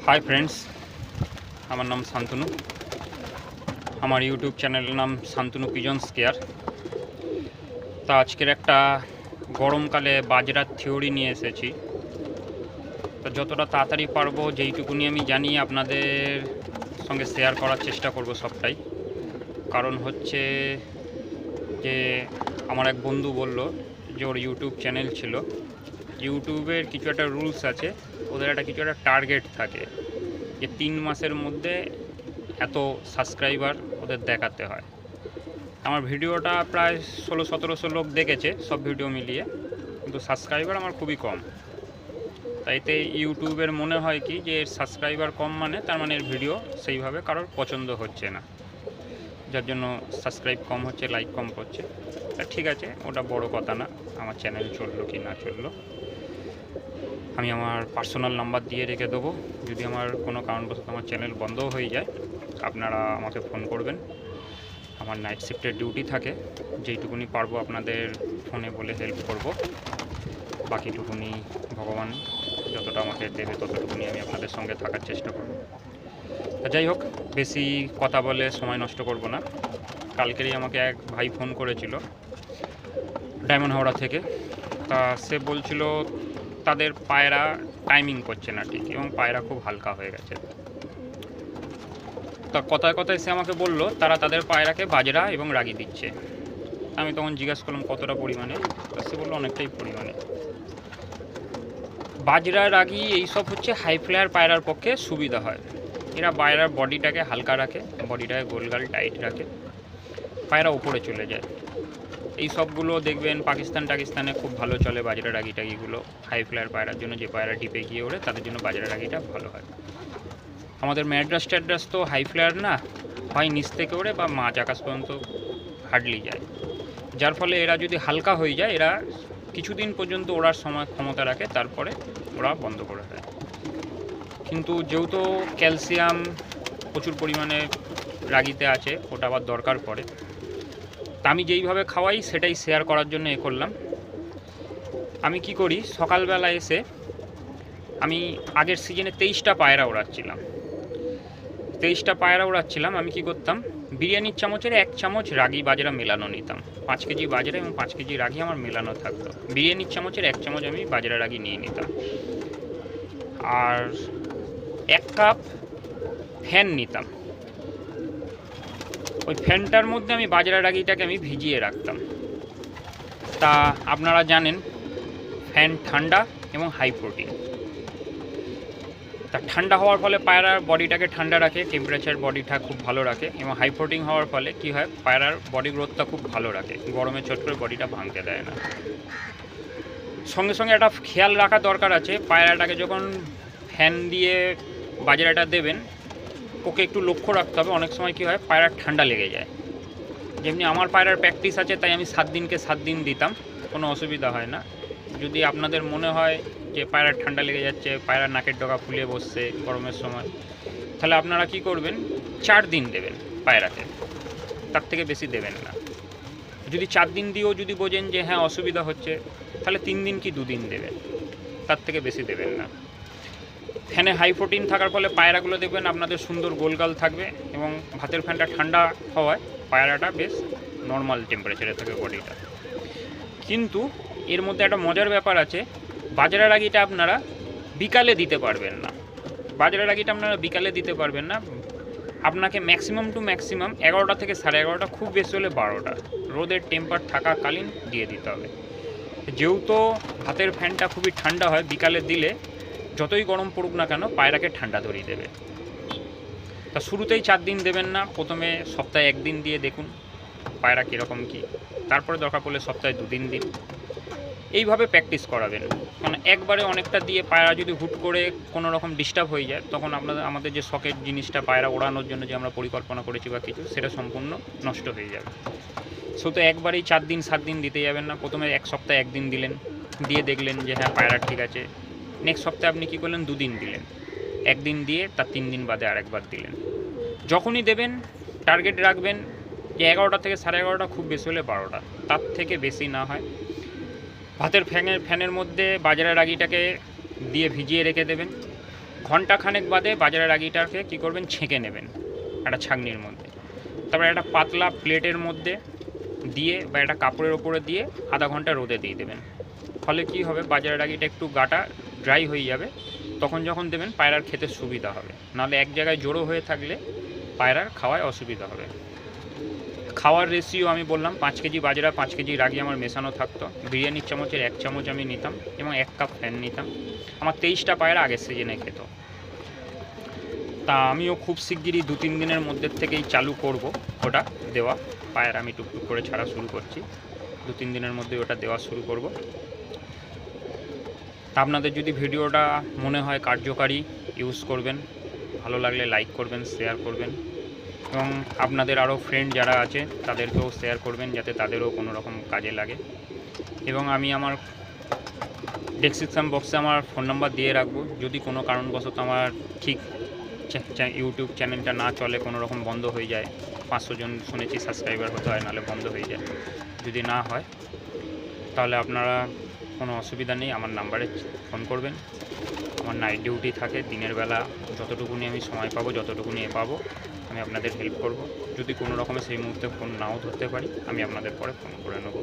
Hi friends, আমার নাম শান্তনু। আমার ইউটিউব চ্যানেলের নাম শান্তনু পিজন্স কেয়ার। তা আজকের একটা গরমকালে বাজরার থিওরি নিয়ে এসেছি। তো যতটা তাড়াতাড়ি পারবো, যেইটুকুনি আমি জানি আপনাদের সঙ্গে শেয়ার করার চেষ্টা করব সবটাই। কারণ হচ্ছে যে আমার এক বন্ধু বলল যে ওর ইউটিউব চ্যানেল ছিল, ইউটিউবের কিছু একটা রুলস আছে, ওদের একটা কিছু একটা টার্গেট থাকে যে 3 মাসের মধ্যে এত সাবস্ক্রাইবার ওদের দেখাতে হয়। আমার ভিডিওটা প্রায় 1600-1700 লোক দেখেছে সব ভিডিও মিলিয়ে, কিন্তু সাবস্ক্রাইবার আমার খুবই কম। তাইতে ইউটিউবের মনে হয় কি যে এর সাবস্ক্রাইবার কম মানে তার মানে এর ভিডিও সেইভাবে কারোর পছন্দ হচ্ছে না, যার জন্য সাবস্ক্রাইব কম হচ্ছে, লাইক কম করছে। তা ঠিক আছে, ওটা বড় কথা না, আমার চ্যানেল চললো কি না চললো। আমি আমার পার্সোনাল নাম্বার দিয়ে রেখে দেবো, যদি আমার কোনো কারণবশত আমার চ্যানেল বন্ধও হয়ে যায় আপনারা আমাকে ফোন করবেন। আমার নাইট শিফটের ডিউটি থাকে, যেইটুকুনি পারবো আপনাদের ফোনে বলে হেল্প করব, বাকিটুকুনি ভগবান যতটা আমাকে দেবে ততটুকুনি আমি আপনাদের সঙ্গে থাকার চেষ্টা করব। যাই হোক, বেশি কথা বলে সময় নষ্ট করব না। কালকেরই আমাকে এক ভাই ফোন করেছিল ডায়মন্ড হাওড়া থেকে। তা সে বলছিল তাদের পায়রা টাইমিং করছে না ঠিক, এবং পায়রা খুব হালকা হয়ে গেছে। তা কথায় কথায় সে আমাকে বলল তারা তাদের পায়রাকে বাজরা এবং রাগি দিচ্ছে। আমি তখন জিজ্ঞাসা করলাম কতটা পরিমাণে, তা সে বললো অনেকটাই পরিমাণে। বাজরা রাগি এইসব হচ্ছে হাই ফ্লায়ার পায়রার পক্ষে সুবিধা হয়। এরা পায়রার বডিটাকে হালকা রাখে, বডিটাকে গোলগাল টাইট রাখে, পায়রা উপরে চলে যায়। এই সবগুলো দেখবেন পাকিস্তানে খুব ভালো চলে বাজরা রাগি টাগিগুলো। হাই ফ্লায়ার পায়রার জন্য, যে পায়রা ডিপে গিয়ে ওড়ে তাদের জন্য বাজরা রাগিটা ভালো হয়। আমাদের ম্যাড্রাস তো হাই ফ্লায়ার না, হয় নিচ থেকে ওড়ে বা মাঝ আকাশ পর্যন্ত হার্ডলি যায়, যার ফলে এরা যদি হালকা হয়ে যায় এরা কিছুদিন পর্যন্ত ওড়ার সময় ক্ষমতা রাখে, তারপরে ওরা বন্ধ করে দেয়। কিন্তু যেহেতু ক্যালসিয়াম প্রচুর পরিমাণে রাগিতে আছে, ওটা আবার দরকার পড়ে। তা আমি যেইভাবে খাওয়াই সেটাই শেয়ার করার জন্য এ করলাম। আমি কি করি, সকালবেলা এসে আমি আগের সিজনে 23টা পায়রা ওড়াচ্ছিলাম। আমি কি করতাম, বিরিয়ানির চামচের 1 চামচ রাগি বাজরা মেলানো নিতাম। 5 কেজি বাজরা এবং 5 কেজি রাগি আমার মেলানো থাকতো। বিরিয়ানির চামচের 1 চামচ আমি বাজরা রাগি নিয়ে নিতাম, আর 1 কাপ ফ্যান নিতাম। ওই ফ্যানটার মধ্যে আমি বাজরা রাগিটাকে আমি ভিজিয়ে রাখতাম। তা আপনারা জানেন ফ্যান ঠান্ডা এবং হাই প্রোটিন। তা ঠান্ডা হওয়ার ফলে পায়রার বডিটাকে ঠান্ডা রাখে, টেম্পারেচার বডিটা খুব ভালো রাখে, এবং হাই প্রোটিন হওয়ার ফলে কী হয়, পায়রার বডি গ্রোথটা খুব ভালো রাখে, গরমে চট করে বডিটা ভাঙতে দেয় না। সঙ্গে সঙ্গে একটা খেয়াল রাখা দরকার আছে, পায়রাটাকে যখন ফ্যান দিয়ে বাজরাটা দেবেন ওকে একটু লক্ষ্য রাখতে হবে। অনেক সময় কী হয়, পায়রার ঠান্ডা লেগে যায়। যেমনি আমার পায়রার প্র্যাকটিস আছে, তাই আমি 7 দিনকে 7 দিন দিতাম, কোনো অসুবিধা হয় না। যদি আপনাদের মনে হয় যে পায়রার ঠান্ডা লেগে যাচ্ছে, পায়রার নাকের ডগা ফুলে বসছে গরমের সময়, তাহলে আপনারা কি করবেন, 4 দিন দেবেন পায়রাকে, তার থেকে বেশি দেবেন না। যদি 4 দিন দিয়েও যদি বোঝেন যে হ্যাঁ অসুবিধা হচ্ছে, তাহলে 3 দিন কি 2 দিন দেবেন, তার থেকে বেশি দেবেন না। ফ্যানে হাই প্রোটিন থাকার ফলে পায়রাগুলো দেখবেন আপনাদের সুন্দর গোলগাল থাকবে, এবং ভাতের ফ্যানটা ঠান্ডা হওয়ায় পায়রাটা বেশ নর্মাল টেম্পারেচারে থাকে বডিটা। কিন্তু এর মধ্যে একটা মজার ব্যাপার আছে, বাজরা রাগিটা আপনারা বিকালে দিতে পারবেন না। আপনাকে ম্যাক্সিমাম টু ম্যাক্সিমাম 11টা থেকে 11:30, খুব বেশি হলে 12টা রোদের টেম্পার থাকাকালীন দিয়ে দিতে হবে। যেহেতু ভাতের ফ্যানটা খুবই ঠান্ডা হয়, বিকালে দিলে যতই গরম পড়ুক না কেন পায়রাকে ঠান্ডা ধরিয়ে দেবে। তা শুরুতেই 4 দিন দেবেন না, প্রথমে সপ্তাহে 1 দিন দিয়ে দেখুন পায়রা কীরকম কী, তারপরে দরকার পড়লে সপ্তাহে 2 দিন দিন। এইভাবে প্র্যাকটিস করাবেন। মানে একবারে অনেকটা দিয়ে পায়রা যদি হুট করে কোনো রকম ডিস্টার্ব হয়ে যায়, তখন আমাদের যে শখের জিনিসটা পায়রা ওড়ানোর জন্য যে আমরা পরিকল্পনা করেছি বা কিছু, সেটা সম্পূর্ণ নষ্ট হয়ে যাবে। তো একবারেই 4 দিন 7 দিন দিতে যাবেন না। প্রথমে 1 সপ্তাহে 1 দিন দিলেন, দিয়ে দেখলেন যে হ্যাঁ পায়রা ঠিক আছে। নেক্সট সপ্তাহে আপনি কী করলেন, 2 দিন দিলেন, 1 দিন দিয়ে তার 3 দিন বাদে আরেকবার দিলেন। যখনই দেবেন টার্গেট রাখবেন যে 11টা থেকে 11:30, খুব বেশি হলে 12টা, তার থেকে বেশি না হয়। ভাতের ফ্যানের মধ্যে বাজরা রাগিটাকে দিয়ে ভিজিয়ে রেখে দেবেন। ঘন্টাখানেক বাদে বাজারের রাগিটাকে কী করবেন, ছেঁকে নেবেন একটা ছাঁকনির মধ্যে। তারপরে একটা পাতলা প্লেটের মধ্যে দিয়ে বা একটা কাপড়ের ওপরে দিয়ে আধা ঘন্টা রোদে দিয়ে দেবেন। ফলে কি হবে, বাজারের রাগিটা একটু গাটা ড্রাই হয়ে যাবে, তখন যখন দেবেন পায়রার খেতে সুবিধা হবে। নাহলে এক জায়গায় জড়ো হয়ে থাকলে পায়রার খাওয়ায় অসুবিধা হবে। খাওয়ার রেশিও আমি বললাম 5 কেজি বাজরা 5 কেজি রাগি আমার মেশানো থাকতো। বিরিয়ানির চামচের 1 চামচ আমি নিতাম এবং 1 কাপ ফ্যান নিতাম। আমার 23টা পায়রা আগের সিজনে খেত। তা আমিও খুব শিগগিরই 2-3 দিনের মধ্যে থেকেই চালু করব ওটা দেওয়া। পায়রা আমি টুকটুক করে ছাড়া শুরু করছি, 2-3 দিনের মধ্যে ওটা দেওয়া শুরু করব। তা আপনাদের যদি ভিডিওটা মনে হয় কার্যকারী, ইউজ করবেন, ভালো লাগলে লাইক করবেন, শেয়ার করবেন এবং আপনাদের আরও ফ্রেন্ড যারা আছে তাদেরকেও শেয়ার করবেন, যাতে তাদেরও কোনো রকম কাজে লাগে। এবং আমি আমার ডেসক্রিপশান বক্সে আমার ফোন নাম্বার দিয়ে রাখবো। যদি কোনো কারণবশত আমার ঠিক ইউটিউব চ্যানেলটা না চলে, কোনো রকম বন্ধ হয়ে যায়, 500 জন শুনেছি সাবস্ক্রাইবার হতে হয়, নাহলে বন্ধ হয়ে যায়, যদি না হয় তাহলে আপনারা কোনো অসুবিধা নেই, আমার নাম্বারে ফোন করবেন। আমার নাইট ডিউটি থাকে, দিনের বেলা যতটুকুনি আমি সময় পাবো, যতটুকুনি পাবো আমি আপনাদের হেল্প করব। যদি কোনো রকমে সেই মুহূর্তে ফোন নাও ধরতে পারি, আমি আপনাদের পরে ফোন করে নেব।